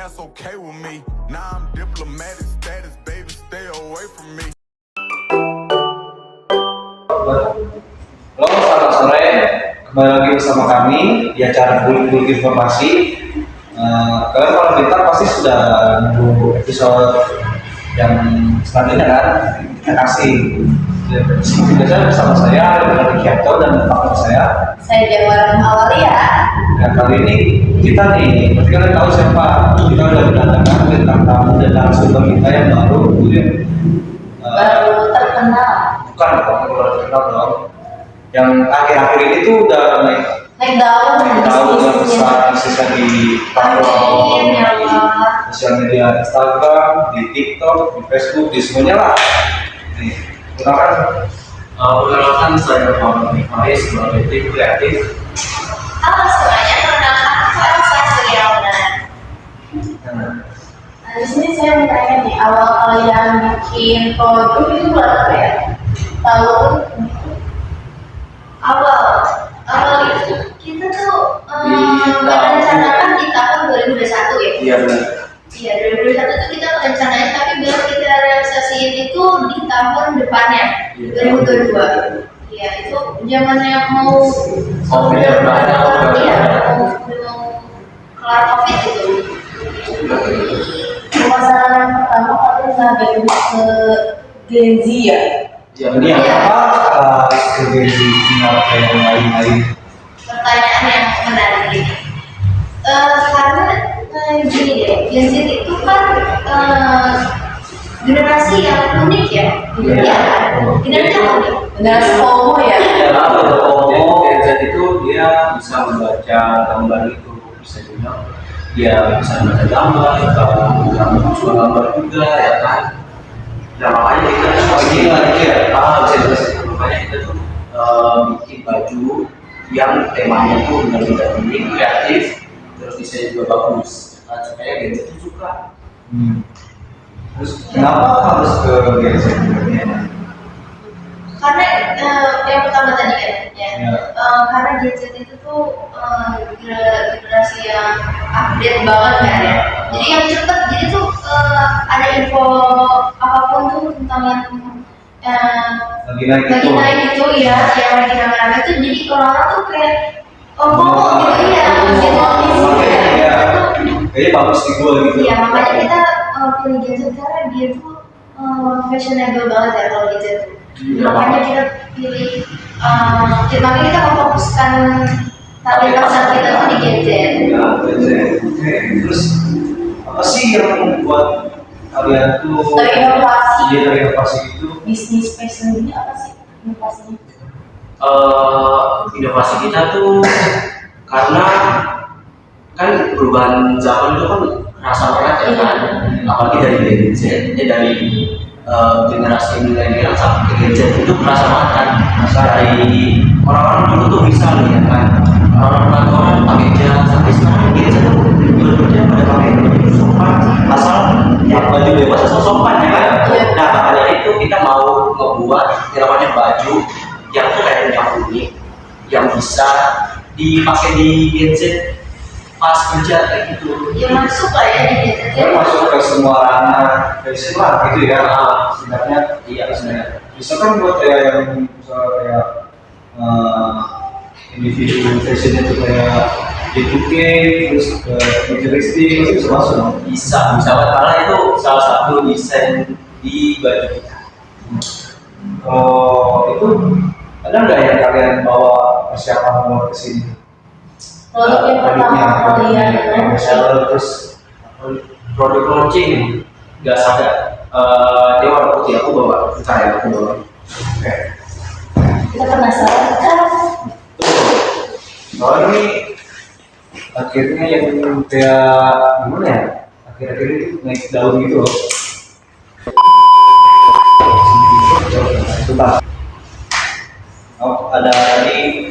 That's okay with me. Now I'm diplomatic status, baby, stay away from me. Halo, selamat sore. Kembali lagi bersama kami di acara Bulik-Bulik Informasi. Kalian kalau pintar pasti sudah nunggu episode yang selanjutnya kan? Kita kasih. Seperti biasa bersama saya dengan Kianto dan partner saya. Saya Jawara Awalia. Nah, kali ini kita nih, berarti kalian tahu siapa? Kita udah mendatangkan bintang tamu dan narasumber kita yang baru terkenal. Bukan, baru terkenal dong. Yang akhir-akhir ini tuh udah Naik daun yang besar di platform sosial media Instagram, di TikTok, di Facebook, di semuanya lah. Nih, perkenalkan saya Muhammad Faris sebagai tim kreatif. Halo semuanya, perkenalkan saya Elsa Suryawana. Nah, di sini saya mau tanya nih, awal kalian bikin produk itu bulan apa ya? Tahun awal itu kita tuh merencanakan di tahun 2021 ya? Iya benar. Iya, 2021 tuh kita merencanakan, tapi biar kita realisasiin itu di tahun depannya, 2022. Iya, itu zamannya mau Covid banyak. Iya, mau kelar Covid itu. Pemasaran pertama kalian sampai ke Gen Z ya? Ini apa? Strategi tinggal kayak lain-lain. Pertanyaan yang menarik ini. Karena gini deh, Gen Z itu kan generasi yang unik ya, generasi yang unik, generasi FOMO ya. FOMO, Gen Z itu dia bisa membaca gambar itu, bisa juga dia bisa membaca gambar, bisa gambar juga ya kan. Nah makanya kita bisa jelasin, makanya kita tuh bikin baju yang temanya tuh benar-benar unik, kreatif, terus desainnya juga bagus, supaya Gen Z itu suka. Terus kenapa harus ke Gen Z? Karena yang pertama tadi kan, karena Gen Z itu tuh generasi yang update banget kan ya. Jadi yang cepet, jadi tuh ada info apapun tuh tentang yang lagi naik itu ya, yang lagi rame-rame tuh, jadi orang-orang tuh kayak ngomong gitu ya, kayaknya bagus di gua gitu. Iya, makanya kita pilih Gen Z karena dia tuh fashionable banget ya kalau Gen Z tuh. Makanya kita pilih, makanya kita memfokuskan target pasar kita tuh di Gen Z. Terus apa sih yang membuat kalian tuh Terinnovasi itu? Bisnis fashion ini apa sih inovasinya? Inovasi kita tuh karena kan perubahan zaman itu kan rasa banget ya kan, apalagi dari Gen Z, dari generasi milenial sampai ke Gen Z itu kerasa banget kan. Dari orang-orang dulu tuh bisa lihat kan, orang-orang kantoran pakai jas, sampai sekarang Gen Z tuh bener-bener pada pakai baju sopan, asal ya baju bebas asal sopan ya kan. Nah makanya itu kita mau membuat yang namanya baju yang keren, yang unik, yang bisa dipakai di Gen Z pas kerja kayak gitu. Ya masuk lah ya di Gen Z. Ya masuk ke semua ranah fashion lah gitu ya. Sebenarnya iya sebenarnya. Bisa kan buat yang misalnya kayak individu fashion itu kayak D2K, terus ke futuristik itu bisa masuk. Bisa malah itu salah satu desain di baju kita. Itu ada nggak yang kalian bawa persiapan mau ke sini? Produk yang pertama kalian terus produk launching nggak sadar. Dia warna putih, aku bawa. Bentar ya, aku bawa. Oke. Kita penasaran kan? Soalnya ini akhirnya yang kayak gimana ya? Akhir-akhir ini naik daun gitu loh. Bentar. Oh, ada tadi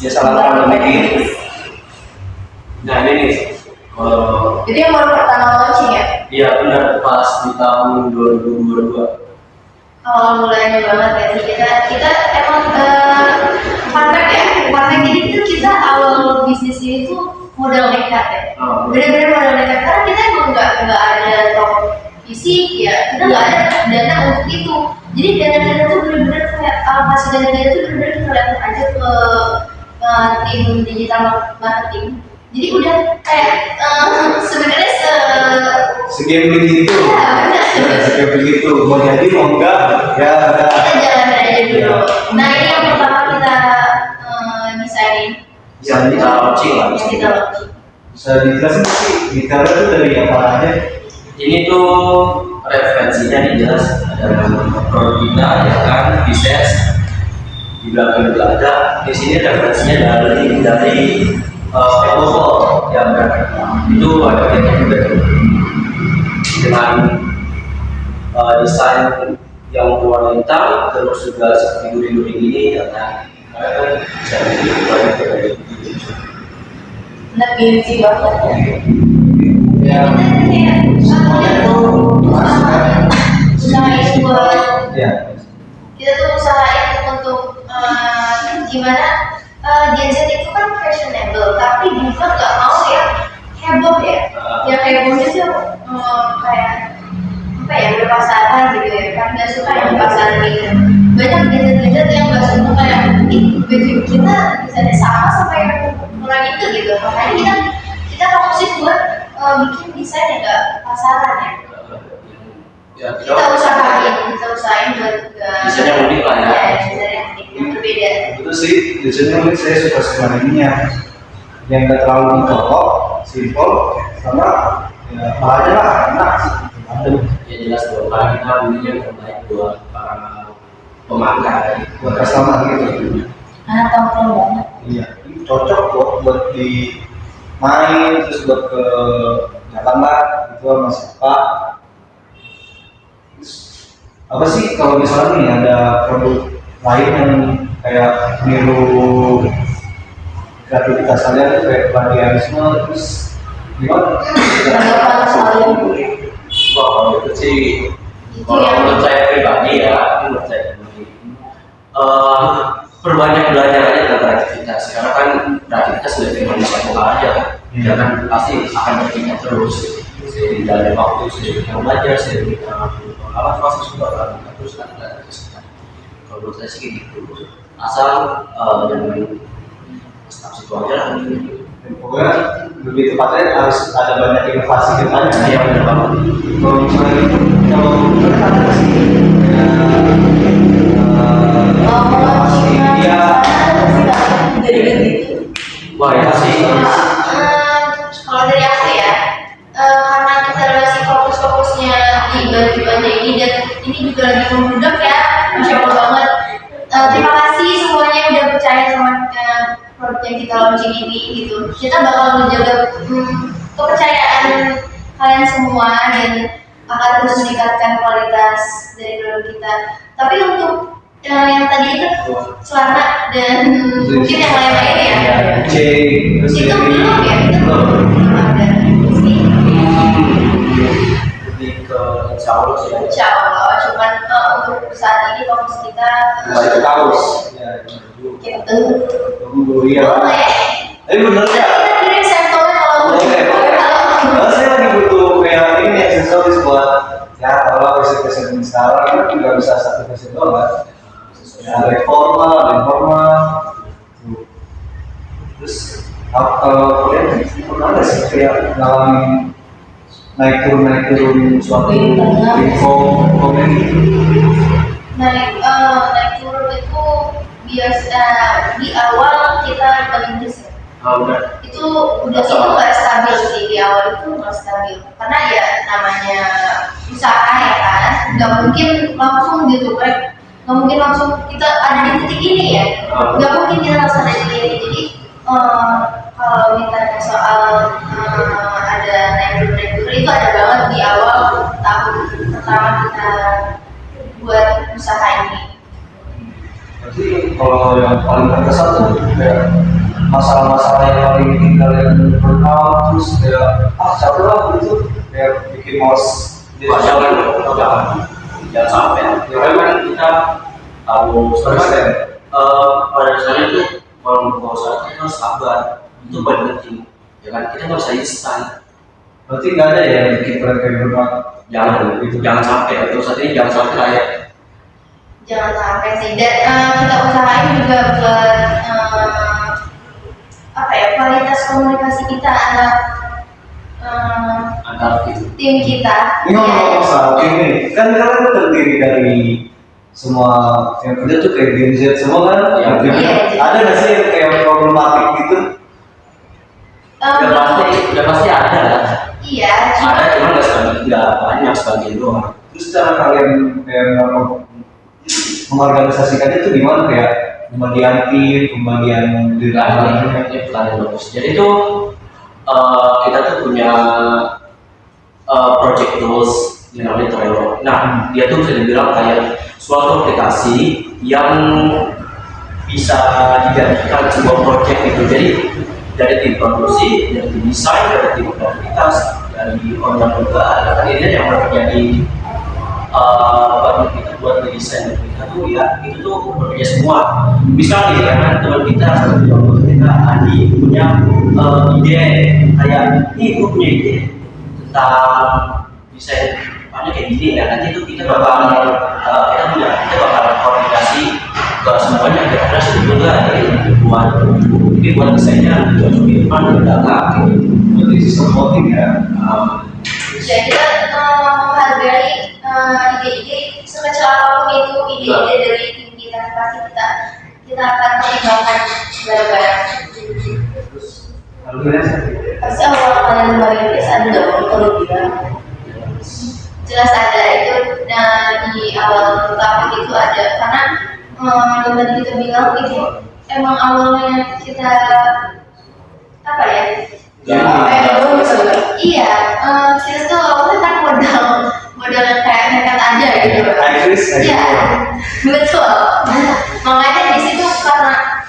biasa lakukan lebih. Nah ini nih, Jadi yang baru pertama launching ya? iya benar pas di tahun 2022. Awal mulanya banget ya sih kita emang fun fact ya, jadi itu kita awal bisnis ini tuh modal nekat ya. Bener-bener modal nekat karena kita emang nggak ada toko fisik ya, kita nggak ada dana untuk itu. Jadi dana tuh bener-bener kayak alokasi dana tuh bener-bener kita lihat aja ke tim digital marketing. Jadi udah kayak sebenarnya segini begitu, segini begitu, mau jadi mau enggak, ya kita jalanin aja dulu. Nah ini yang pertama kita desainin. Bisa kita launching lah. Kita launching. Bisa dijelasin sih, detailnya itu dari apa aja? Ini tuh referensinya jelas, ada produk kita, ya kan, bisnis di belakang juga ada. Di sini referensinya dari Apple yang itu ada juga dengan desain yang warna hitam, terus juga seperti duri-duri ini, ya kan, bisa dibuat dari Nah, gengsi banget ya. ya. Usahain buat Ya. kita tuh usahain untuk gimana Gen Z itu kan fashionable, tapi juga nggak mau yang heboh ya. Yang hebohnya tuh kayak apa ya, berpasaran gitu ya. Kan nggak suka yang berpasaran gitu. Banyak Gen Z yang nggak suka kayak baju kita misalnya sama yang orang itu gitu. Makanya kita fokusin buat bikin desain yang nggak pasaran ya. Ya, Kita usahain buat desainnya unik lah ya. Desain yang unik, yang berbeda. Itu sih desainnya unik, saya suka sama ininya yang nggak terlalu dikotok, simple, sama ya bahannya lah enak sih. Ya jelas dong, karena kita belinya yang terbaik buat para pemakai, Buat customer gitu. Anak tongkrong banget. Iya, ini cocok buat di main, terus buat ke jalan lah, gitu sama siapa. Terus, apa sih kalau misalnya nih ada produk lain yang kayak niru kreativitas kalian tuh kayak plagiarisme, terus gimana? Kalau selalu wah kalau itu sih, itu kalau yang menurut saya pribadi ya, menurut saya pribadi, perbanyak belajar aja tentang kreativitas, karena kan kreativitas sudah dari manusia pola aja, ya kan pasti akan berkembang terus. Seiring dari waktu, seiring belajar, seiring pengalaman proses juga akan terus ada. Kalau menurut saya sih gitu, asal jangan stop situ aja lah. Pokoknya lebih tepatnya harus ada banyak inovasi ke depannya. Iya benar banget. Kalau misalnya kalau misalnya ada sih ya dari gitu. Wah ya sih. Kalau dari aku ya, karena kita masih fokusnya di baju-baju ini dan ini juga lagi membludak ya, masya Allah banget. Terima kasih semuanya udah percaya sama produk yang kita launching ini gitu. Kita bakal menjaga kepercayaan kalian semua dan akan terus meningkatkan kualitas dari produk kita. Tapi untuk yang tadi itu celana dan mungkin yang lain-lain ya. terus Itu belum ya, itu belum ada sih. Lebih ke insya Allah sih. Insya Allah, cuman untuk saat ini fokus kita masih kaos ya gitu. dulu ya Boleh. bener ya Kita kirim sampelnya kalau mau. Kalau saya lagi butuh kayak ini aksesoris buat ya kalau versi sekarang kan juga bisa satu versi doang. Ada informal. Terus kalau kalian pernah nggak sih kayak ngalamin naik turun suatu info komen Naik turun itu biasa di awal kita merintis. Udah. Itu nggak stabil sih, di awal itu nggak stabil karena ya namanya usaha ya kan, nggak mungkin langsung gitu kan, nggak mungkin langsung kita ada di titik ini ya, nggak mungkin kita langsung ada di titik ini. Jadi kalau ditanya soal ada naik turun itu ada banget di awal tahun pertama kita buat usaha ini. Berarti kalau yang paling berkesan tuh kayak masalah-masalah yang paling bikin kalian burnout, terus kayak capek lah gitu, kayak bikin males. Jangan sampai. Ya memang kita harus pada dasarnya tuh kalau mau usaha kita harus sabar. Itu paling penting. Ya kan kita nggak bisa instan. Berarti nggak ada ya yang bikin kalian kayak burnout? Jangan sampai. Terus saat ini jangan sampai lah ya. Jangan sampai sih. Dan kita usahain juga buat apa ya, kualitas komunikasi kita antar tim kita. Ini ngomong soal tim nih, kan kalian terdiri dari semua yang kerja tuh kayak Gen Z semua kan? Iya. Ada nggak sih yang kayak problematik gitu? Udah pasti ada lah. Iya. Ada cuma nggak banyak sebagian doang. Terus cara kalian kayak mengorganisasikannya itu gimana, kayak pembagian tim, pembagian Ini pertanyaan bagus. Jadi tuh kita tuh punya project tools yang namanya Trello. Nah, dia tuh bisa dibilang kayak suatu aplikasi yang bisa dijadikan sebuah project gitu. Jadi dari tim produksi, dari tim desain, dari tim kreativitas, dari owner juga ada kan ini yang menjadi bantu kita buat desain kita tuh ya itu tuh bekerja semua. Misalnya ya kan teman kita seperti contoh kita Adi punya ide kayak ini gue punya ide tentang desain depannya kayak gini ya, nanti itu kita bakal koordinasi ke semuanya kira-kira sebetulnya dari buat jadi buat desainnya cocok di depan dan belakang gitu. Berarti sistem voting ya? Ya kita menghargai ide-ide sekecil apapun itu ide-ide dari tim kita, pasti kita akan pertimbangkan bareng-bareng. Pasti awal kalian kemarin biasa ada nggak kalau bilang jelas ada itu. Nah di awal topik itu ada karena yang tadi kita bilang itu emang awalnya kita apa ya? Iya, kita tuh awalnya kan modal kayak nekat aja gitu. Iya, betul. Makanya di situ karena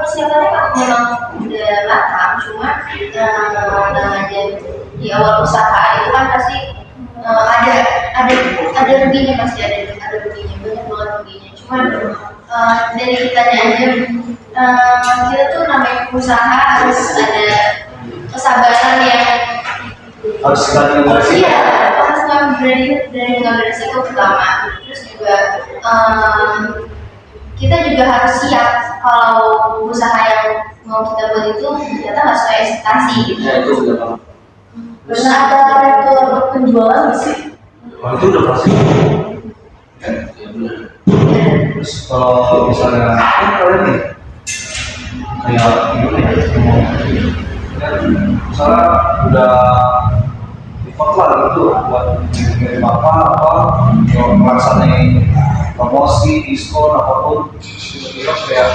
persiapannya memang udah matang, cuma namanya di awal usaha itu kan pasti ada ruginya, pasti ada ruginya, banyak banget ruginya. Cuma dari kitanya aja kita tuh namanya usaha harus ada kesabaran yang harus mengambil resiko. Iya, harus mengambil resiko pertama. Terus juga kita juga harus siap kalau usaha yang mau kita buat itu ternyata nggak sesuai ekspektasi gitu. Ya itu udah bang. Terus ada rekor penjualan nggak sih? Itu udah pasti. Ya benar. Terus kalau misalnya kan kalian nih kayak gimana ya, misalnya udah report lah gitu buat ngirim apa melaksanain promosi, diskon apapun, tiba-tiba kayak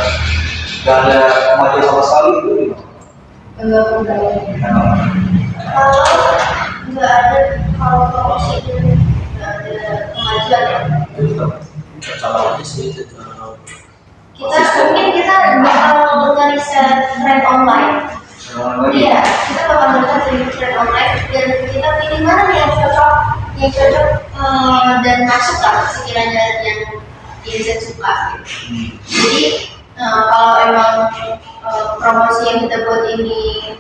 gak ada kemajuan sama sekali gitu. Enggak. Kalau nggak ada, kalau promosi itu nggak ada kemajuan ya. Sama aja sih itu. Kita bakal ngeriset tren online. Iya, kita bakal ngeriset tren online dan kita pilih mana nih yang cocok dan masuk lah sekiranya yang riset suka. Jadi kalau emang promosi yang kita buat ini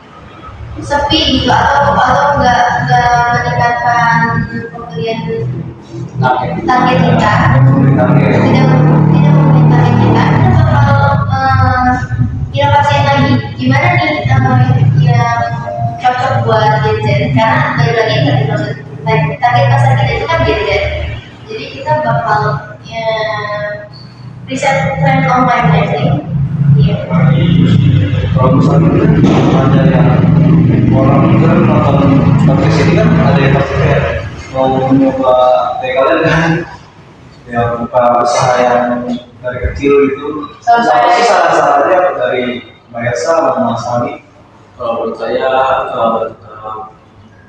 sepi gitu atau nggak meningkatkan pembelian target kita, tidak memenuhi target kita bakal inovasiin lagi gimana nih yang cocok buat Gen Z, karena balik lagi tadi maksud target pasar kita itu kan Gen Z, jadi kita bakal riset tren online nanti. Iya. Kalau misalnya ada yang orang kan nonton podcast ini kan ada yang pasti kayak mau mencoba kayak kalian kan ya buka usaha yang dari kecil gitu. Apa sih saran-sarannya dari Mbak Elsa atau Mas Ali? Kalau menurut saya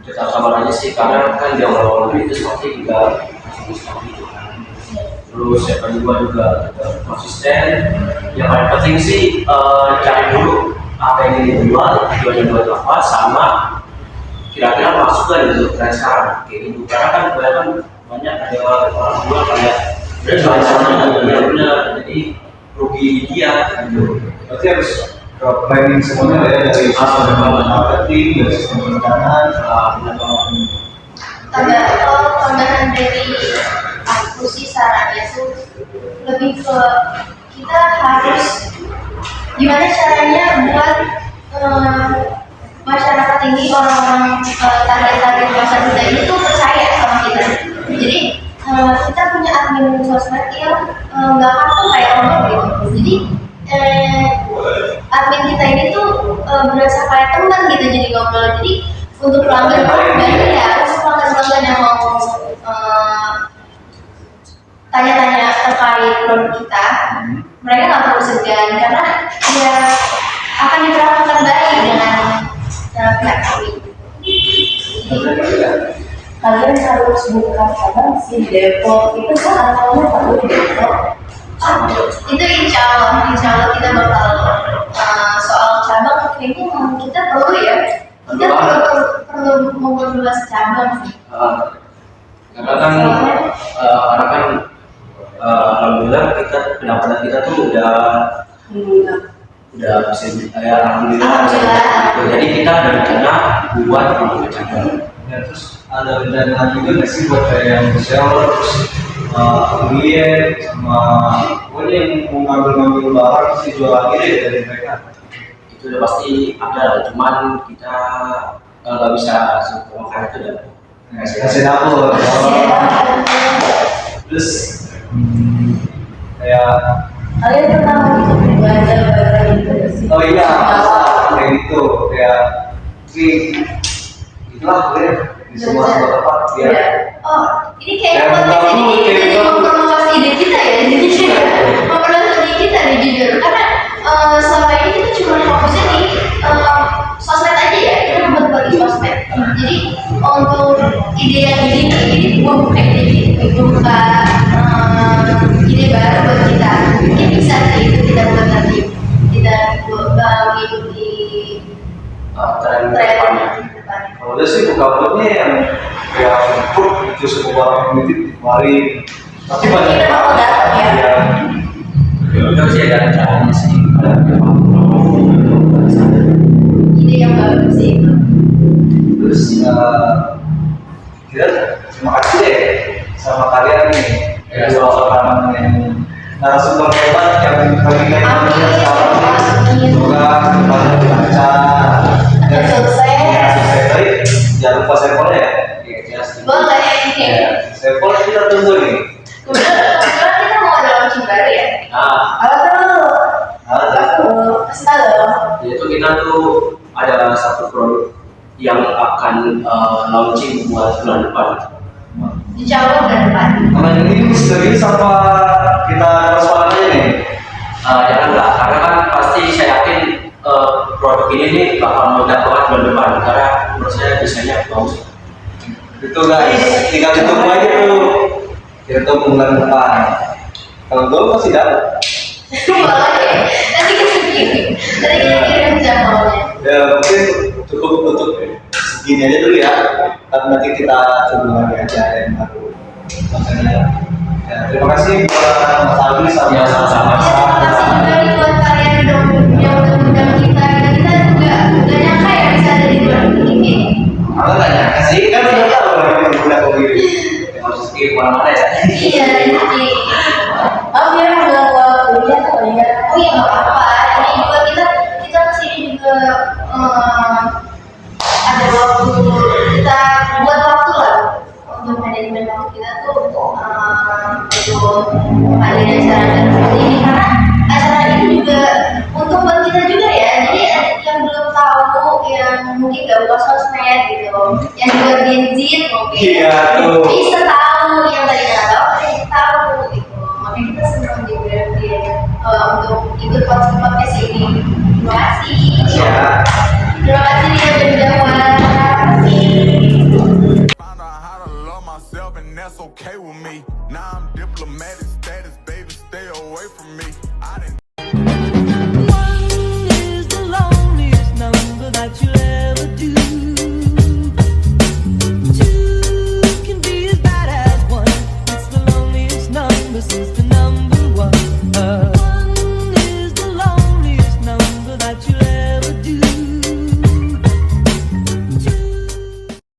kita sabar aja sih, karena kan di awal-awal itu seperti juga masih gitu kan. Terus yang kedua juga konsisten. Yang paling penting sih cari dulu apa yang ingin dijual, tujuannya buat apa, sama kira-kira masuk gak di tren sekarang kayak gitu. Karena kan banyak ada orang jual kayak udah jual sana ya benar, jadi rugi dia gitu. Berarti harus planning semuanya lah ya, dari sistem marketing, dari sistem perencanaan, tambahan dari aku sih sarannya tuh lebih ke kita harus gimana caranya buat masyarakat ini, orang-orang target masa kita ini tuh percaya sama kita. Jadi kita punya admin sosmed yang nggak kaku kayak orang gitu. Jadi admin kita ini tuh berasa kayak teman gitu, jadi ngobrol. Jadi untuk pelanggan ya, untuk pelanggan yang mau tanya-tanya terkait produk kita, mereka nggak perlu segan karena ya akan diperlakukan baik dengan pihak kami. Kalian harus buka cabang di Depok, itu kan awalnya perlu di Depok. Itu insya Allah kita bakal soal cabang kayaknya kita perlu ya, kita perlu membuat 12 cabang. Karena kan alhamdulillah pendapatan kita tuh udah bisa ya, alhamdulillah. Jadi kita ada rencana buat membuat cabang. Ya, terus ada rencana juga nggak sih buat kayak yang reseller, terus affiliate sama pokoknya yang mau ngambil barang terus dijual lagi deh dari mereka. Itu udah pasti ada, cuman kita nggak bisa sempurna itu dan Kasih dapur. Terus kayak Kalian pernah belajar gitu sih? oh iya, kayak gitu kayak itulah di semua tempat ya. Oh, ini kayak podcast ini jadi mempromosi ide kita ya, jadi mempromosi ide kita nih jujur. Karena selama ini kita cuma fokusnya di sosmed aja ya, kita membuat di sosmed. Jadi untuk ide yang ini buka ide baru buat kita. Mungkin bisa sih itu kita buat nanti, kita mengikuti tren depannya. Kalau udah sih buka-bukanya yang food itu semua orang community dikeluarin. Pasti banyak Kita mau datang ya. udah sih ada rencananya sih. Ide yang bagus sih itu. Terus kita terima kasih deh sama kalian nih. Ya, dua orang yang narasumber hebat yang bagi Amin. semoga kedepannya lancar dan Sukses. jangan lupa sampelnya ya. Boleh. Sampel kita tunggu nih. Kebetulan kita mau ada launching baru ya. Apa tuh? Kasih tahu dong. Yaitu kita tuh ada satu produk yang akan launching buat bulan depan. Insya Allah bulan depan. Kalau ini serius apa kita persoalan aja nih? Janganlah, karena kan pasti saya yakin produk ini nih bakal meledak banget bulan depan. Karena menurut saya desainnya bagus. Itu guys, tinggal ditunggu aja tuh. Kita tunggu bulan depan. Kalau gue masih dapat. Boleh. Nanti kita kirim sampelnya. Ya mungkin cukup untuk segini aja dulu ya. Tapi nanti kita coba lagi aja yang baru. Makanya ya, terima kasih buat Mas Alwi sama Ya, sama-sama. Terima kasih juga nih buat kalian yang udah undang kita. Kita juga gak nyangka ya bisa ada di bulan ini. Aku nggak nyangka sih, kan udah tahu kalau ini udah kok gini. Harus ke mana-mana ya. Iya, jadi. Oh, dia mau bilang kuliah atau ya? Oh iya nggak apa-apa. Ini juga kita kesini juga ada waktu, kita buat waktu lah untuk manajemen waktu kita tuh untuk menghadiri acara seperti ini, karena acara ini juga untuk buat kita juga ya. Jadi yang belum tahu, yang mungkin nggak buka sosmed gitu, yang juga bensin mungkin Iya, tuh. bisa tahu, yang tadi nggak tahu jadi tahu gitu. Makanya kita senang juga untuk ikut podcast ini. Terima kasih. Ya. Terima kasih dia berjawab. Found out how to love myself and that's okay with me. Now I'm diplomatic status, baby, stay away from me. I didn't One is the lonely This is